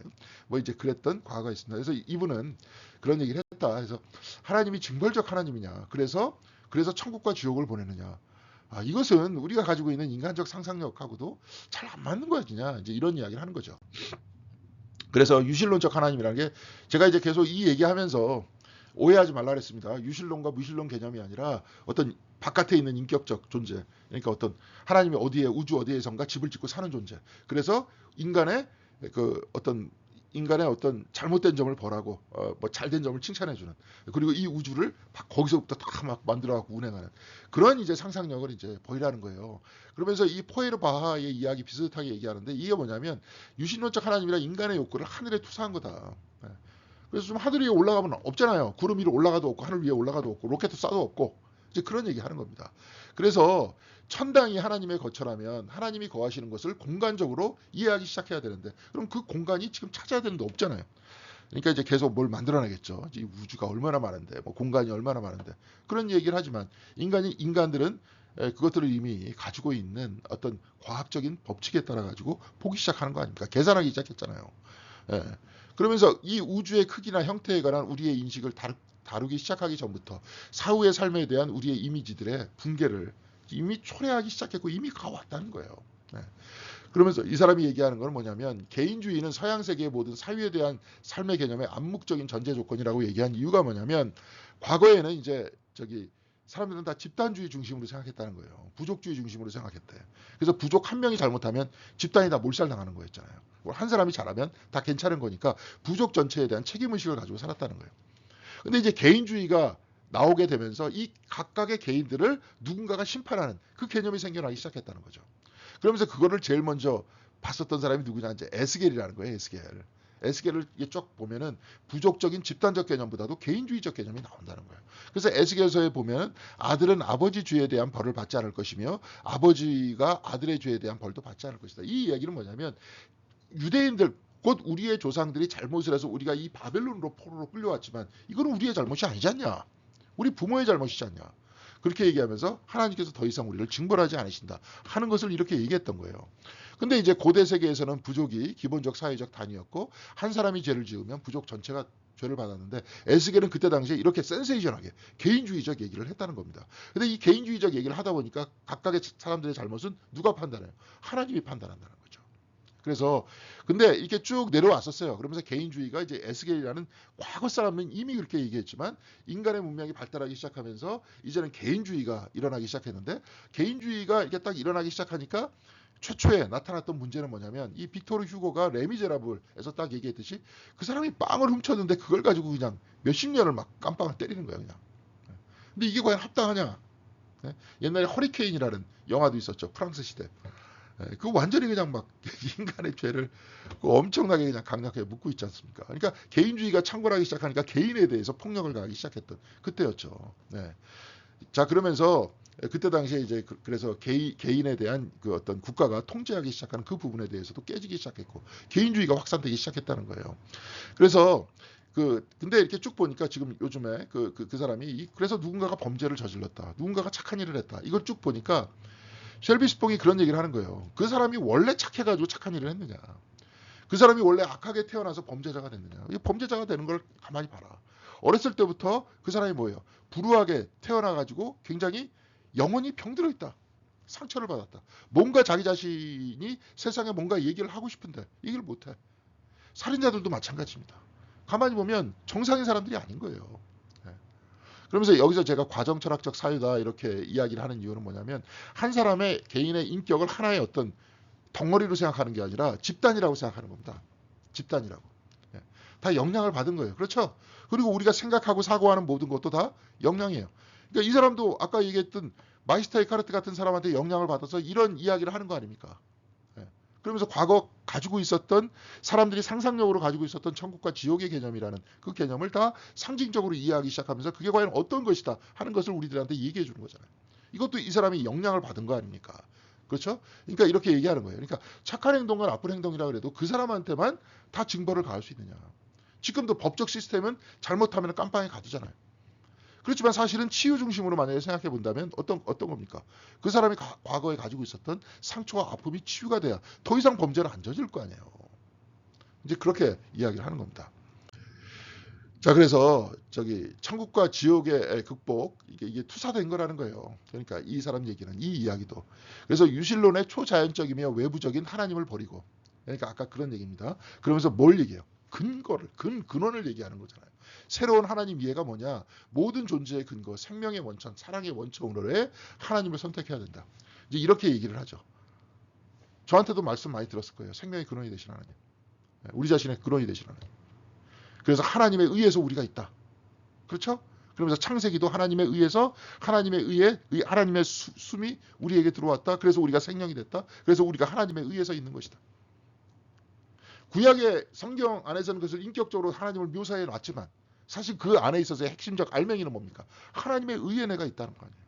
Speaker 1: 뭐 이제 그랬던 과거가 있습니다. 그래서 이분은 그런 얘기를 했다. 그래서 하나님이 징벌적 하나님이냐? 그래서 천국과 지옥을 보내느냐? 아, 이것은 우리가 가지고 있는 인간적 상상력하고도 잘 안 맞는 거냐? 이제 이런 이야기를 하는 거죠. 그래서 유실론적 하나님이라는 게 제가 이제 계속 이 얘기하면서 오해하지 말라 그랬습니다. 유실론과 무실론 개념이 아니라 어떤 바깥에 있는 인격적 존재. 그러니까 어떤 하나님이 어디에 우주 어디에선가 집을 짓고 사는 존재. 그래서 인간의 어떤 잘못된 점을 벌하고 뭐 잘된 점을 칭찬해주는 그리고 이 우주를 거기서부터 다 막 만들어갖고 운행하는 그런 이제 상상력을 이제 보이라는 거예요. 그러면서 이 포에르 바하의 이야기 비슷하게 얘기하는데 이게 뭐냐면 유신론적 하나님이라 인간의 욕구를 하늘에 투사한 거다. 그래서 좀 하늘 위에 올라가면 없잖아요. 구름 위로 올라가도 없고 하늘 위에 올라가도 없고 로켓 쏴도 없고 이제 그런 얘기 하는 겁니다. 그래서 천당이 하나님의 거처라면 하나님이 거하시는 것을 공간적으로 이해하기 시작해야 되는데 그럼 그 공간이 지금 찾아야 되는데 없잖아요. 그러니까 이제 계속 뭘 만들어내겠죠. 이 우주가 얼마나 많은데 뭐 공간이 얼마나 많은데 그런 얘기를 하지만 인간들은 그것들을 이미 가지고 있는 어떤 과학적인 법칙에 따라 가지고 보기 시작하는 거 아닙니까? 계산하기 시작했잖아요. 예. 그러면서 이 우주의 크기나 형태에 관한 우리의 인식을 다루기 시작하기 전부터 사후의 삶에 대한 우리의 이미지들의 붕괴를 이미 초래하기 시작했고 이미 가왔다는 거예요. 네. 그러면서 이 사람이 얘기하는 건 뭐냐면 개인주의는 서양 세계의 모든 사회에 대한 삶의 개념의 암묵적인 전제 조건이라고 얘기한 이유가 뭐냐면 과거에는 이제 사람들은 다 집단주의 중심으로 생각했다는 거예요. 부족주의 중심으로 생각했대. 그래서 부족 한 명이 잘못하면 집단이 다 몰살당하는 거였잖아요. 한 사람이 잘하면 다 괜찮은 거니까 부족 전체에 대한 책임의식을 가지고 살았다는 거예요. 근데 이제 개인주의가 나오게 되면서 이 각각의 개인들을 누군가가 심판하는 그 개념이 생겨나기 시작했다는 거죠. 그러면서 그거를 제일 먼저 봤었던 사람이 누구냐 이제 에스겔이라는 거예요. 에스겔을 쭉 보면은 부족적인 집단적 개념보다도 개인주의적 개념이 나온다는 거예요. 그래서 에스겔서에 보면 아들은 아버지 죄에 대한 벌을 받지 않을 것이며 아버지가 아들의 죄에 대한 벌도 받지 않을 것이다. 이 이야기는 뭐냐면 유대인들 곧 우리의 조상들이 잘못을 해서 우리가 이 바벨론으로 포로로 끌려왔지만 이거는 우리의 잘못이 아니지 않냐. 우리 부모의 잘못이지 않냐. 그렇게 얘기하면서 하나님께서 더 이상 우리를 징벌하지 않으신다 하는 것을 이렇게 얘기했던 거예요. 근데 이제 고대 세계에서는 부족이 기본적 사회적 단위였고 한 사람이 죄를 지으면 부족 전체가 죄를 받았는데 에스겔은 그때 당시에 이렇게 센세이션하게 개인주의적 얘기를 했다는 겁니다. 근데 이 개인주의적 얘기를 하다 보니까 각각의 사람들의 잘못은 누가 판단해요? 하나님이 판단한다는 거죠. 그래서 근데 이렇게 쭉 내려왔었어요. 그러면서 개인주의가 이제 에스겔이라는 과거 사람은 이미 그렇게 얘기했지만 인간의 문명이 발달하기 시작하면서 이제는 개인주의가 일어나기 시작했는데 개인주의가 이렇게 딱 일어나기 시작하니까 최초에 나타났던 문제는 뭐냐면 이 빅토르 휴고가 레미제라블에서 딱 얘기했듯이 그 사람이 빵을 훔쳤는데 그걸 가지고 그냥 몇십 년을 막 깜빵을 때리는 거야 그냥. 근데 이게 과연 합당하냐? 옛날에 허리케인이라는 영화도 있었죠. 프랑스 시대. 그 완전히 그냥 막 인간의 죄를 엄청나게 그냥 강력하게 묻고 있지 않습니까? 그러니까 개인주의가 창궐하기 시작하니까 개인에 대해서 폭력을 가하기 시작했던 그때였죠. 네. 자 그러면서 그때 당시에 이제 그래서 개인에 대한 그 어떤 국가가 통제하기 시작하는 그 부분에 대해서도 깨지기 시작했고 개인주의가 확산되기 시작했다는 거예요. 그래서 근데 이렇게 쭉 보니까 지금 요즘에 그 사람이 그래서 누군가가 범죄를 저질렀다. 누군가가 착한 일을 했다. 이걸 쭉 보니까 셸비 스퐁이 그런 얘기를 하는 거예요. 그 사람이 원래 착해가지고 착한 일을 했느냐. 그 사람이 원래 악하게 태어나서 범죄자가 됐느냐. 범죄자가 되는 걸 가만히 봐라. 어렸을 때부터 그 사람이 뭐예요? 불우하게 태어나가지고 굉장히 영혼이 병들어 있다. 상처를 받았다. 뭔가 자기 자신이 세상에 뭔가 얘기를 하고 싶은데 얘기를 못해. 살인자들도 마찬가지입니다. 가만히 보면 정상인 사람들이 아닌 거예요. 그러면서 여기서 제가 과정철학적 사유다 이렇게 이야기를 하는 이유는 뭐냐면 한 사람의 개인의 인격을 하나의 어떤 덩어리로 생각하는 게 아니라 집단이라고 생각하는 겁니다. 집단이라고. 다 영향을 받은 거예요. 그렇죠? 그리고 우리가 생각하고 사고하는 모든 것도 다 영향이에요. 그러니까 이 사람도 아까 얘기했던 마이스터 에카르트 같은 사람한테 영향을 받아서 이런 이야기를 하는 거 아닙니까? 그러면서 과거 가지고 있었던 사람들이 상상력으로 가지고 있었던 천국과 지옥의 개념이라는 그 개념을 다 상징적으로 이해하기 시작하면서 그게 과연 어떤 것이다 하는 것을 우리들한테 얘기해 주는 거잖아요. 이것도 이 사람이 영향을 받은 거 아닙니까? 그렇죠? 그러니까 이렇게 얘기하는 거예요. 그러니까 착한 행동과 나쁜 행동이라 그래도 그 사람한테만 다 징벌을 가할 수 있느냐. 지금도 법적 시스템은 잘못하면 깜빵에 가두잖아요. 그렇지만 사실은 치유 중심으로 만약에 생각해 본다면 어떤 겁니까? 그 사람이 과거에 가지고 있었던 상처와 아픔이 치유가 돼야 더 이상 범죄를 안 저질 거 아니에요. 이제 그렇게 이야기를 하는 겁니다. 자 그래서 천국과 지옥의 극복 이게 투사된 거라는 거예요. 그러니까 이 사람 얘기는 이 이야기도. 그래서 유실론의 초자연적이며 외부적인 하나님을 버리고 그러니까 아까 그런 얘기입니다. 그러면서 뭘 얘기해요? 근원을 얘기하는 거잖아요. 새로운 하나님 이해가 뭐냐? 모든 존재의 근거, 생명의 원천, 사랑의 원천으로의 하나님을 선택해야 된다. 이제 이렇게 얘기를 하죠. 저한테도 말씀 많이 들었을 거예요. 생명의 근원이 되신 하나님. 우리 자신의 근원이 되신 하나님. 그래서 하나님에 의해서 우리가 있다. 그렇죠? 그러면서 창세기도 하나님에 의해서 하나님의 숨이 우리에게 들어왔다. 그래서 우리가 생명이 됐다. 그래서 우리가 하나님에 의해서 있는 것이다. 구약의 성경 안에서는 그것을 인격적으로 하나님을 묘사해 놨지만 사실 그 안에 있어서의 핵심적 알맹이는 뭡니까? 하나님의 의에 내가 있다는 거 아니에요.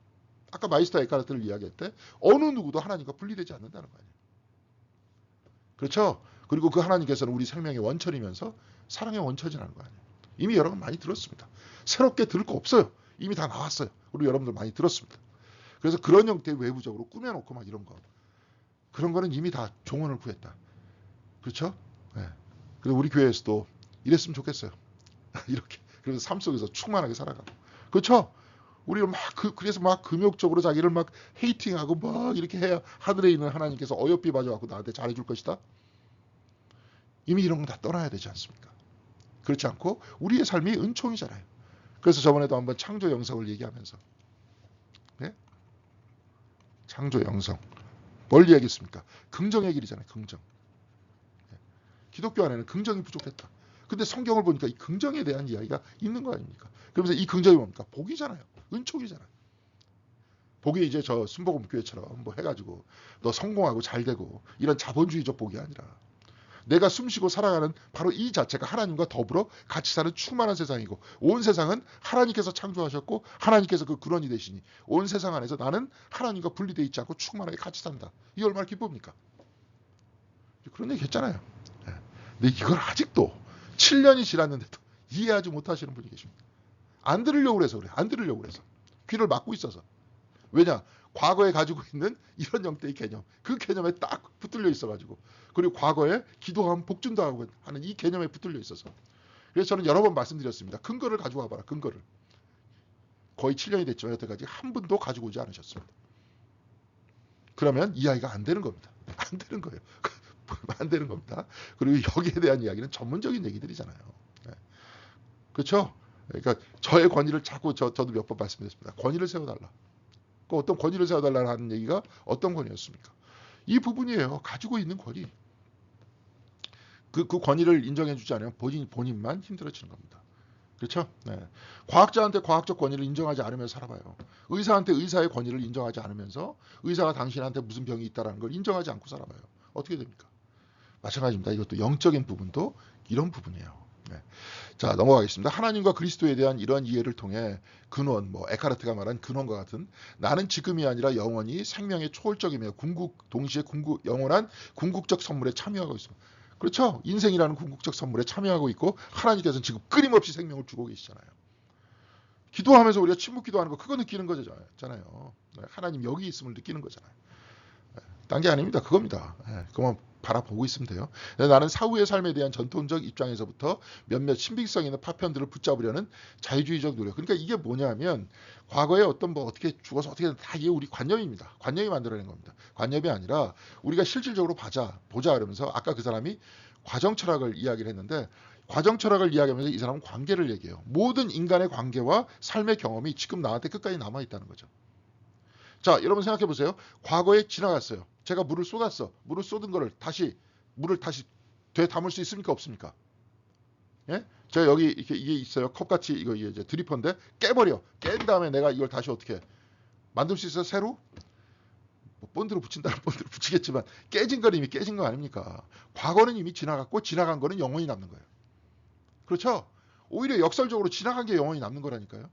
Speaker 1: 아까 마이스터 에카르트를 이야기할 때 어느 누구도 하나님과 분리되지 않는다는 거 아니에요. 그렇죠? 그리고 그 하나님께서는 우리 생명의 원천이면서 사랑의 원천이라는 거 아니에요. 이미 여러분 많이 들었습니다. 새롭게 들을 거 없어요. 이미 다 나왔어요. 우리 여러분들 많이 들었습니다. 그래서 그런 형태의 외부적으로 꾸며놓고 막 이런 거. 그런 거는 이미 다 종언을 구했다. 그렇죠? 네. 그래서 우리 교회에서도 이랬으면 좋겠어요. 이렇게. 그래서 삶 속에서 충만하게 살아가고. 그렇죠? 우리는 그래서 막 금욕적으로 자기를 막 헤이팅하고 막 이렇게 해야 하늘에 있는 하나님께서 어여삐 봐줘갖고 나한테 잘해줄 것이다. 이미 이런 건 다 떠나야 되지 않습니까? 그렇지 않고 우리의 삶이 은총이잖아요. 그래서 저번에도 한번 창조 영성을 얘기하면서 네? 창조 영성 뭘 얘기했습니까? 긍정의 길이잖아요. 긍정. 네. 기독교 안에는 긍정이 부족했다. 근데 성경을 보니까 이 긍정에 대한 이야기가 있는 거 아닙니까? 그러면서 이 긍정이 뭡니까? 복이잖아요. 은총이잖아요. 복이 이제 저 순복음교회처럼 뭐 해가지고 너 성공하고 잘 되고 이런 자본주의적 복이 아니라 내가 숨쉬고 살아가는 바로 이 자체가 하나님과 더불어 같이 사는 충만한 세상이고 온 세상은 하나님께서 창조하셨고 하나님께서 그 근원이 되시니 온 세상 안에서 나는 하나님과 분리되어 있지 않고 충만하게 같이 산다. 이게 얼마나 기쁩니까? 그런 얘기 했잖아요. 근데 이걸 아직도 7년이 지났는데도 이해하지 못하시는 분이 계십니다. 안 들으려고 그래서 그래. 안 들으려고 그래서. 귀를 막고 있어서. 왜냐? 과거에 가지고 있는 이런 형태의 개념, 그 개념에 딱 붙들려 있어가지고, 그리고 과거에 기도하면 복준다 하고 하는 이 개념에 붙들려 있어서. 그래서 저는 여러 번 말씀드렸습니다. 근거를 가지고 와봐라. 근거를. 거의 7년이 됐죠. 여태까지 한 분도 가지고 오지 않으셨습니다. 그러면 이 아이가 안 되는 겁니다. 안 되는 거예요. 안 되는 겁니다. 그리고 여기에 대한 이야기는 전문적인 얘기들이잖아요. 네. 그렇죠? 그러니까 저의 권위를 자꾸 저도 몇 번 말씀드렸습니다. 권위를 세워달라. 그 어떤 권위를 세워달라는 얘기가 어떤 권위였습니까? 이 부분이에요. 가지고 있는 권위. 그 권위를 인정해주지 않으면 본인만 힘들어지는 겁니다. 그렇죠? 네. 과학자한테 과학적 권위를 인정하지 않으면서 살아봐요. 의사한테 의사의 권위를 인정하지 않으면서 의사가 당신한테 무슨 병이 있다는 걸 인정하지 않고 살아봐요. 어떻게 됩니까? 마찬가지입니다. 이것도 영적인 부분도 이런 부분이에요. 네. 자, 넘어가겠습니다. 하나님과 그리스도에 대한 이러한 이해를 통해 근원, 에카르트가 말한 근원과 같은 나는 지금이 아니라 영원히 생명의 초월적이며 동시에 영원한 궁극적 선물에 참여하고 있습니다. 그렇죠? 인생이라는 궁극적 선물에 참여하고 있고 하나님께서는 지금 끊임없이 생명을 주고 계시잖아요. 기도하면서 우리가 침묵 기도하는 거 그거 느끼는 거잖아요. 하나님 여기 있음을 느끼는 거잖아요. 딴 게 아닙니다. 그겁니다. 그만 바라보고 있으면 돼요. 나는 사후의 삶에 대한 전통적 입장에서부터 몇몇 신빙성 있는 파편들을 붙잡으려는 자유주의적 노력. 그러니까 이게 뭐냐면 과거에 어떤 어떻게 죽어서 어떻게 다 이게 우리 관념입니다. 관념이 만들어낸 겁니다. 관념이 아니라 우리가 실질적으로 보자 그러면서 아까 그 사람이 과정 철학을 이야기를 했는데 과정 철학을 이야기하면서 이 사람은 관계를 얘기해요. 모든 인간의 관계와 삶의 경험이 지금 나한테 끝까지 남아있다는 거죠. 자, 여러분 생각해 보세요. 과거에 지나갔어요. 제가 물을 쏟았어. 물을 쏟은 거를 물을 다시 되담을 수 있습니까? 없습니까? 예? 제가 여기 이게 있어요. 컵같이 이거 이제 드리퍼인데 깨버려. 깬 다음에 내가 이걸 다시 어떻게 만들 수 있어요? 새로? 본드로 붙인다면 본드로 붙이겠지만 깨진 건 이미 깨진 거 아닙니까? 과거는 이미 지나갔고 지나간 거는 영원히 남는 거예요. 그렇죠? 오히려 역설적으로 지나간 게 영원히 남는 거라니까요.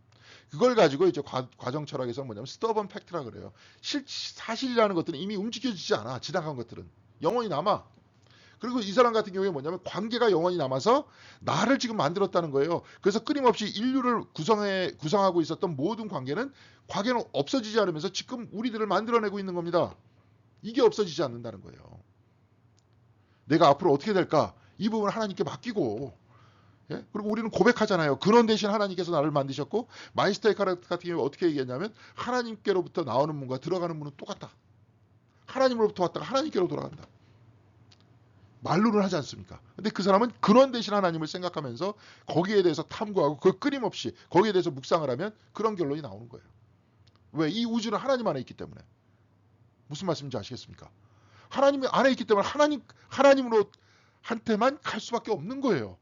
Speaker 1: 그걸 가지고 이제 과정 철학에서 뭐냐면 스터번 팩트라 그래요. 사실이라는 것들은 이미 움직여지지 않아. 지나간 것들은 영원히 남아. 그리고 이 사람 같은 경우에 뭐냐면 관계가 영원히 남아서 나를 지금 만들었다는 거예요. 그래서 끊임없이 인류를 구성하고 있었던 모든 관계는 과거에는 없어지지 않으면서 지금 우리들을 만들어내고 있는 겁니다. 이게 없어지지 않는다는 거예요. 내가 앞으로 어떻게 될까? 이 부분을 하나님께 맡기고 예? 그리고 우리는 고백하잖아요. 근원 대신 하나님께서 나를 만드셨고 마이스터 에카르트 같은 경우에 어떻게 얘기했냐면 하나님께로부터 나오는 문과 들어가는 문은 똑같다. 하나님으로부터 왔다가 하나님께로 돌아간다. 말로는 하지 않습니까? 근데 그 사람은 근원 대신 하나님을 생각하면서 거기에 대해서 탐구하고 그 끊임없이 거기에 대해서 묵상을 하면 그런 결론이 나오는 거예요. 왜? 이 우주는 하나님 안에 있기 때문에. 무슨 말씀인지 아시겠습니까? 하나님 안에 있기 때문에 하나님으로 한테만 갈 수밖에 없는 거예요.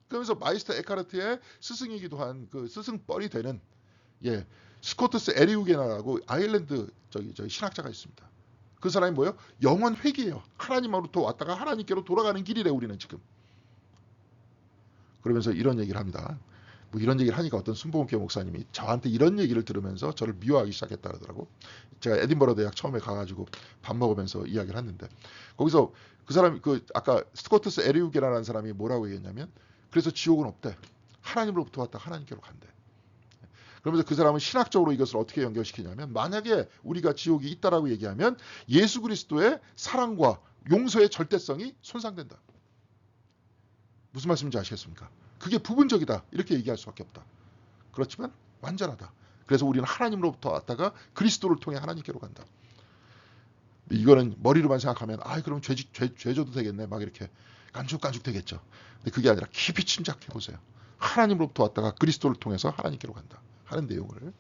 Speaker 1: 그러면서 마이스터 에카르트의 스승이기도 한 그 스승뻘이 되는 스코트스 에리우게나라고 아일랜드 저기 신학자가 있습니다. 그 사람이 뭐예요? 영원 회귀예요. 하나님으로부터 왔다가 하나님께로 돌아가는 길이래 우리는 지금. 그러면서 이런 얘기를 합니다. 이런 얘기를 하니까 어떤 순복음교회 목사님이 저한테 이런 얘기를 들으면서 저를 미워하기 시작했다 그러더라고. 제가 에딘버러 대학 처음에 가가지고 밥 먹으면서 이야기를 했는데 거기서 그 사람이 아까 스코트스 에리우게나라는 사람이 뭐라고 얘기했냐면 그래서 지옥은 없대. 하나님으로부터 왔다 하나님께로 간대. 그러면서 그 사람은 신학적으로 이것을 어떻게 연결시키냐면 만약에 우리가 지옥이 있다라고 얘기하면 예수 그리스도의 사랑과 용서의 절대성이 손상된다. 무슨 말씀인지 아시겠습니까? 그게 부분적이다. 이렇게 얘기할 수밖에 없다. 그렇지만 완전하다. 그래서 우리는 하나님으로부터 왔다가 그리스도를 통해 하나님께로 간다. 이거는 머리로만 생각하면 그럼 죄져도 되겠네. 막 이렇게 깐죽깐죽 되겠죠. 근데 그게 아니라 깊이 침착해 보세요. 하나님으로부터 왔다가 그리스도를 통해서 하나님께로 간다 하는 내용을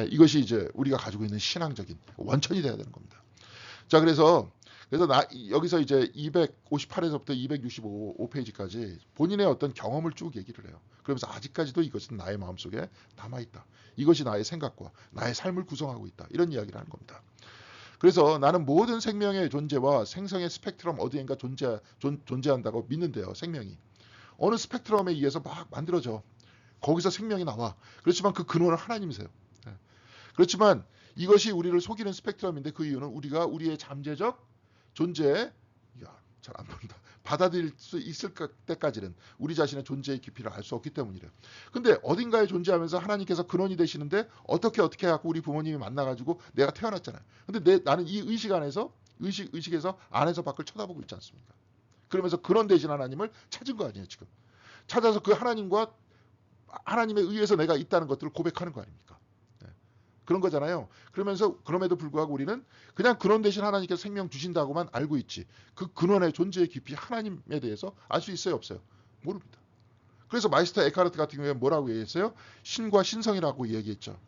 Speaker 1: 이것이 이제 우리가 가지고 있는 신앙적인 원천이 돼야 되는 겁니다. 자, 그래서 여기서 이제 258에서부터 265페이지까지 본인의 어떤 경험을 쭉 얘기를 해요. 그러면서 아직까지도 이것은 나의 마음속에 남아있다. 이것이 나의 생각과 나의 삶을 구성하고 있다. 이런 이야기를 하는 겁니다. 그래서 나는 모든 생명의 존재와 생성의 스펙트럼 어디엔가 존재한다고 믿는데요. 생명이. 어느 스펙트럼에 의해서 막 만들어져. 거기서 생명이 나와. 그렇지만 그 근원은 하나님이세요. 그렇지만 이것이 우리를 속이는 스펙트럼인데 그 이유는 우리가 우리의 잠재적 존재에 잘 안 보인다. 받아들일 수 있을 때까지는 우리 자신의 존재의 깊이를 알 수 없기 때문이래요. 근데 어딘가에 존재하면서 하나님께서 근원이 되시는데 어떻게 해갖고 우리 부모님이 만나가지고 내가 태어났잖아요. 근데 나는 이 의식 안에서 의식에서 안에서 밖을 쳐다보고 있지 않습니까? 그러면서 근원 되신 하나님을 찾은 거 아니에요, 지금. 찾아서 그 하나님과 하나님에 의해서 내가 있다는 것들을 고백하는 거 아닙니까? 네. 그런 거잖아요. 그러면서 그럼에도 불구하고 우리는 그냥 근원 되신 하나님께서 생명 주신다고만 알고 있지. 그 근원의 존재의 깊이 하나님에 대해서 알 수 있어요, 없어요? 모릅니다. 그래서 마이스터 에카르트 같은 경우에 뭐라고 얘기했어요? 신과 신성이라고 얘기했죠.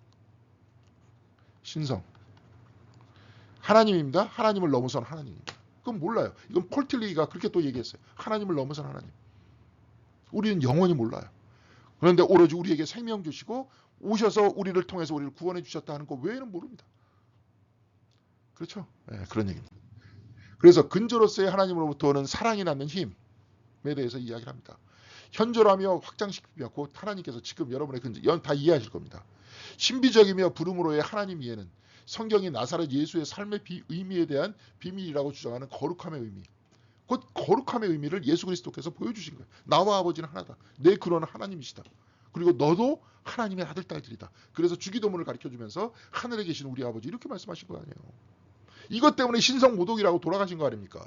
Speaker 1: 신성. 하나님입니다. 하나님을 넘어선 하나님입니다. 그건 몰라요. 이건 폴틀리가 그렇게 또 얘기했어요. 하나님을 넘어선 하나님. 우리는 영원히 몰라요. 그런데 오로지 우리에게 생명 주시고 오셔서 우리를 통해서 우리를 구원해 주셨다 하는 것 외에는 모릅니다. 그렇죠? 네, 그런 얘기입니다. 그래서 근저로서의 하나님으로부터 오는 사랑이 낳는 힘에 대해서 이야기를 합니다. 현존하며 확장시키며 곧 하나님께서 지금 여러분의 근저 다 이해하실 겁니다. 신비적이며 부름으로의 하나님 이해는 성경이 나사렛 예수의 삶의 의미에 대한 비밀이라고 주장하는 거룩함의 의미. 곧 거룩함의 의미를 예수 그리스도께서 보여주신 거예요. 나와 아버지는 하나다. 내 근원은 하나님이시다. 그리고 너도 하나님의 아들 딸들이다. 그래서 주기도문을 가르쳐주면서 하늘에 계신 우리 아버지 이렇게 말씀하신 거 아니에요. 이것 때문에 신성모독이라고 돌아가신 거 아닙니까?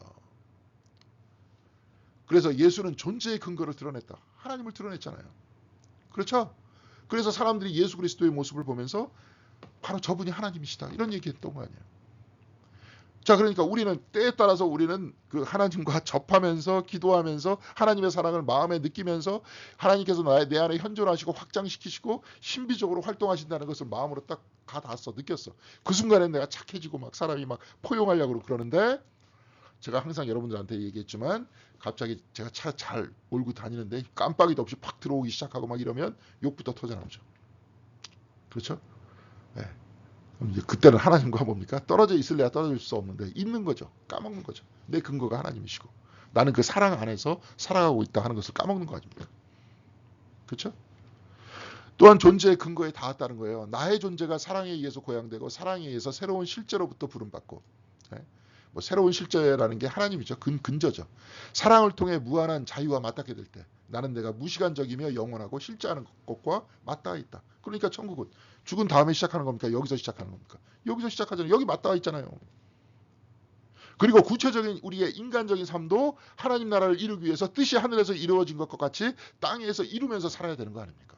Speaker 1: 그래서 예수는 존재의 근거를 드러냈다. 하나님을 드러냈잖아요. 그렇죠? 그래서 사람들이 예수 그리스도의 모습을 보면서 바로 저분이 하나님이시다. 이런 얘기했던 거 아니에요. 자, 그러니까 우리는 때에 따라서 우리는 그 하나님과 접하면서 기도하면서 하나님의 사랑을 마음에 느끼면서 하나님께서 내 안에 현존하시고 확장시키시고 신비적으로 활동하신다는 것을 마음으로 딱 가닿았어. 느꼈어. 그 순간에 내가 착해지고 막 사람이 막 포용하려고 그러는데 제가 항상 여러분들한테 얘기했지만 갑자기 제가 차 잘 몰고 다니는데 깜빡이도 없이 팍 들어오기 시작하고 막 이러면 욕부터 터져나오죠. 그렇죠? 네. 이제 그때는 하나님과 뭡니까? 떨어져 있을래야 떨어질 수 없는데 있는 거죠. 까먹는 거죠. 내 근거가 하나님이시고 나는 그 사랑 안에서 살아가고 있다 하는 것을 까먹는 거 아닙니까? 그렇죠? 또한 존재의 근거에 닿았다는 거예요. 나의 존재가 사랑에 의해서 고양되고 사랑에 의해서 새로운 실제로부터 부름받고 뭐 새로운 실제라는 게 하나님이죠. 근저죠. 사랑을 통해 무한한 자유와 맞닿게 될 때 나는 내가 무시간적이며 영원하고 실제하는 것과 맞닿아 있다. 그러니까 천국은 죽은 다음에 시작하는 겁니까? 여기서 시작하는 겁니까? 여기서 시작하잖아요. 여기 맞닿아 있잖아요. 그리고 구체적인 우리의 인간적인 삶도 하나님 나라를 이루기 위해서 뜻이 하늘에서 이루어진 것과 같이 땅에서 이루면서 살아야 되는 거 아닙니까?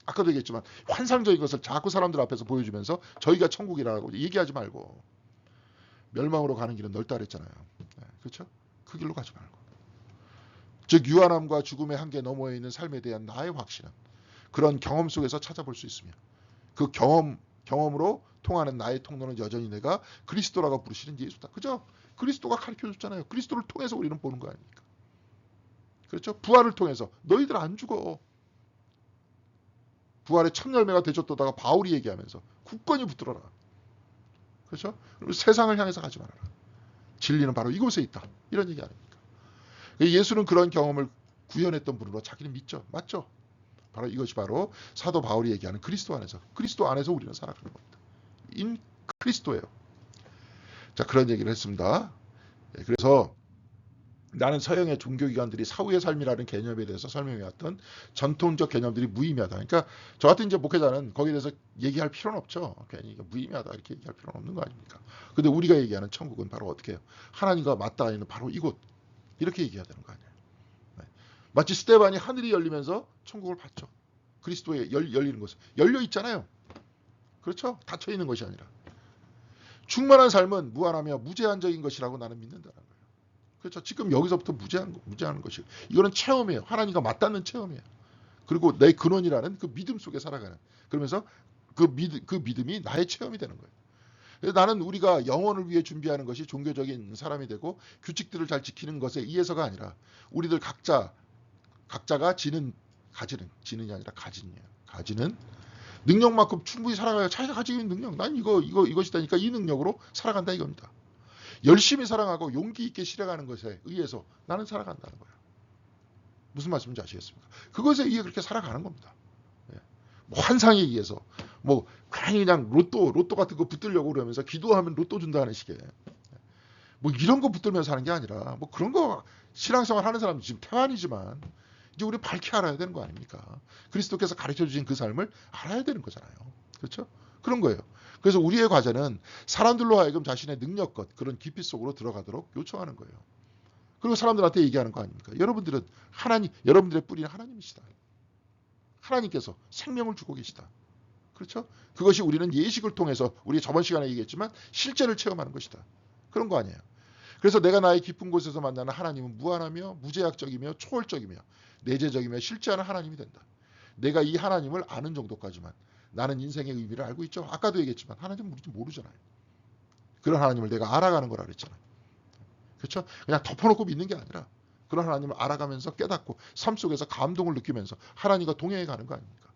Speaker 1: 아까도 얘기했지만 환상적인 것을 자꾸 사람들 앞에서 보여주면서 저희가 천국이라고 얘기하지 말고 멸망으로 가는 길은 넓다 그랬잖아요. 네, 그렇죠? 그 길로 가지 말고. 즉 유한함과 죽음의 한계 너머에 있는 삶에 대한 나의 확신은 그런 경험 속에서 찾아볼 수 있으며 그 경험으로 통하는 나의 통로는 여전히 내가 그리스도라고 부르시는 예수다. 그죠? 그리스도가 가르쳐줬잖아요. 그리스도를 통해서 우리는 보는 거 아닙니까? 그렇죠? 부활을 통해서 너희들 안 죽어. 부활의 첫 열매가 되셨다가 바울이 얘기하면서 굳건히 붙들어라. 그렇죠? 그리고 세상을 향해서 가지 말아라. 진리는 바로 이곳에 있다. 이런 얘기 아닙니까? 예수는 그런 경험을 구현했던 분으로 자기는 믿죠. 맞죠? 바로 이것이 바로 사도 바울이 얘기하는 그리스도 안에서 우리는 살아가는 겁니다. 인 그리스도예요. 자, 그런 얘기를 했습니다. 그래서 나는 서양의 종교기관들이 사후의 삶이라는 개념에 대해서 설명해왔던 전통적 개념들이 무의미하다. 그러니까 저 같은 이제 목회자는 거기에 대해서 얘기할 필요는 없죠. 괜히 무의미하다 이렇게 얘기할 필요는 없는 거 아닙니까? 근데 우리가 얘기하는 천국은 바로 어떻게 해요? 하나님과 맞닿아 있는 바로 이곳. 이렇게 얘기해야 되는 거 아니에요. 네. 마치 스테반이 하늘이 열리면서 천국을 봤죠. 그리스도에 열리는 것은 열려 있잖아요. 그렇죠? 닫혀 있는 것이 아니라 충만한 삶은 무한하며 무제한적인 것이라고 나는 믿는다는 거예요. 그렇죠? 지금 여기서부터 무제한 것이 이거는 체험이에요. 하나님과 맞닿는 체험이에요. 그리고 내 근원이라는 그 믿음 속에 살아가는 그러면서 그 믿음이 나의 체험이 되는 거예요. 그래서 나는 우리가 영혼을 위해 준비하는 것이 종교적인 사람이 되고 규칙들을 잘 지키는 것에 의해서가 아니라 우리들 각자가 지는이 아니라 가지는 능력만큼 충분히 살아가요. 자기가 가지고 있는 능력. 난 이것이다니까 이 능력으로 살아간다 이겁니다. 열심히 사랑하고 용기 있게 실행하는 것에 의해서 나는 살아간다는 거예요. 무슨 말씀인지 아시겠습니까? 그것에 의해 그렇게 살아가는 겁니다. 뭐 환상에 의해서 그냥 로또 같은 거 붙들려고 그러면서 기도하면 로또 준다는 식의 뭐 이런 거 붙들면서 하는 게 아니라 뭐 그런 거 신앙생활 하는 사람은 지금 태완이지만 이제 우리 밝히 알아야 되는 거 아닙니까? 그리스도께서 가르쳐 주신 그 삶을 알아야 되는 거잖아요. 그렇죠? 그런 거예요. 그래서 우리의 과제는 사람들로 하여금 자신의 능력껏 그런 깊이 속으로 들어가도록 요청하는 거예요. 그리고 사람들한테 얘기하는 거 아닙니까? 여러분들은 하나님, 여러분들의 뿌리는 하나님이시다. 하나님께서 생명을 주고 계시다. 그렇죠? 그것이 우리는 예식을 통해서 우리 저번 시간에 얘기했지만 실제를 체험하는 것이다. 그런 거 아니에요. 그래서 내가 나의 깊은 곳에서 만나는 하나님은 무한하며 무제약적이며 초월적이며 내재적이며 실제하는 하나님이 된다. 내가 이 하나님을 아는 정도까지만 나는 인생의 의미를 알고 있죠. 아까도 얘기했지만 하나님은 우리도 모르잖아요. 그런 하나님을 내가 알아가는 거라 그랬잖아요. 그렇죠? 그냥 덮어놓고 믿는 게 아니라 그런 하나님을 알아가면서 깨닫고 삶 속에서 감동을 느끼면서 하나님과 동행해 가는 거 아닙니까?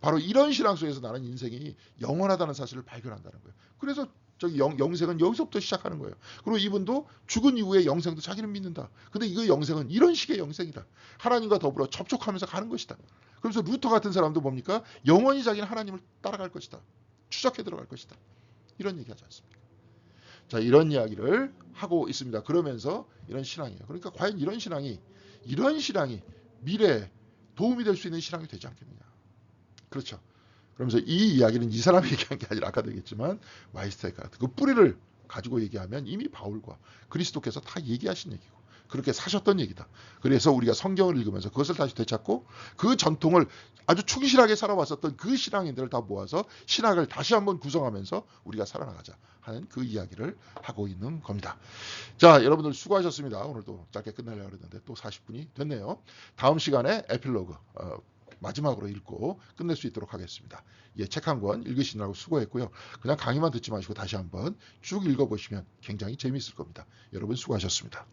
Speaker 1: 바로 이런 신앙 속에서 나는 인생이 영원하다는 사실을 발견한다는 거예요. 그래서 저기 영생은 여기서부터 시작하는 거예요. 그리고 이분도 죽은 이후에 영생도 자기는 믿는다. 근데 이거 영생은 이런 식의 영생이다. 하나님과 더불어 접촉하면서 가는 것이다. 그래서 루터 같은 사람도 뭡니까? 영원히 자기는 하나님을 따라갈 것이다. 추적해 들어갈 것이다. 이런 얘기하지 않습니까? 자, 이런 이야기를 하고 있습니다. 그러면서 이런 신앙이에요. 그러니까 과연 이런 신앙이 미래에 도움이 될 수 있는 신앙이 되지 않겠느냐. 그렇죠. 그러면서 이 이야기는 이 사람이 얘기한 게 아니라 아까도 얘기했지만 마이스터에가 그 뿌리를 가지고 얘기하면 이미 바울과 그리스도께서 다 얘기하신 얘기고 그렇게 사셨던 얘기다. 그래서 우리가 성경을 읽으면서 그것을 다시 되찾고 그 전통을 아주 충실하게 살아왔었던 그 신앙인들을 다 모아서 신학을 다시 한번 구성하면서 우리가 살아나가자 하는 그 이야기를 하고 있는 겁니다. 자, 여러분들 수고하셨습니다. 오늘도 짧게 끝내려고 했는데 또 40분이 됐네요. 다음 시간에 에필로그 마지막으로 읽고 끝낼 수 있도록 하겠습니다. 예, 책 한 권 읽으시느라고 수고했고요. 그냥 강의만 듣지 마시고 다시 한번 쭉 읽어보시면 굉장히 재미있을 겁니다. 여러분 수고하셨습니다.